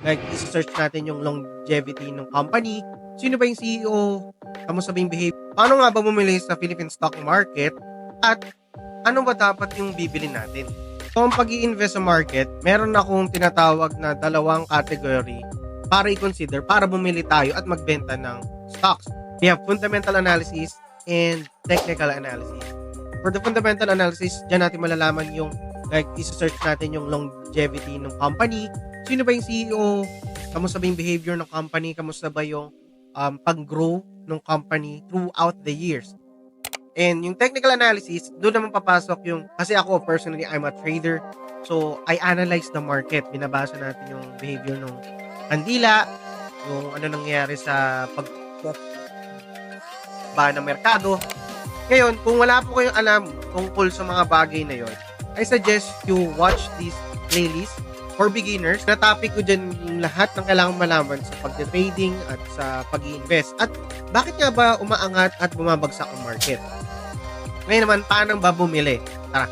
Like, isi-search natin yung longevity ng company. Sino ba yung CEO? Kamusta ba yung behavior? Paano nga ba bumili sa Philippine stock market? At ano ba dapat yung bibili natin? So, ang pag-i-invest sa market, meron akong tinatawag na dalawang category para i-consider para bumili tayo at magbenta ng stocks. We have fundamental analysis and technical analysis. For the fundamental analysis, dyan natin malalaman yung like, isi-search natin yung longevity ng company. Sino ba yung CEO? Kamusta ba yung behavior ng company? Kamusta ba yung pag-grow ng company throughout the years? And yung technical analysis, doon naman papasok yung, kasi ako personally, I'm a trader. So, I analyze the market. Binabasa natin yung behavior ng kandila, yung ano nangyayari sa pagba ng merkado. Ngayon, kung wala po kayong alam tungkol sa mga bagay na yon, I suggest you watch this playlist for beginners. Na topic ko dyan yung lahat ng kailangan malaman sa pag-trading at sa pag-i-invest. At bakit nga ba umaangat at bumabagsak ang market? Ngayon naman, paano ba bumili? Tara!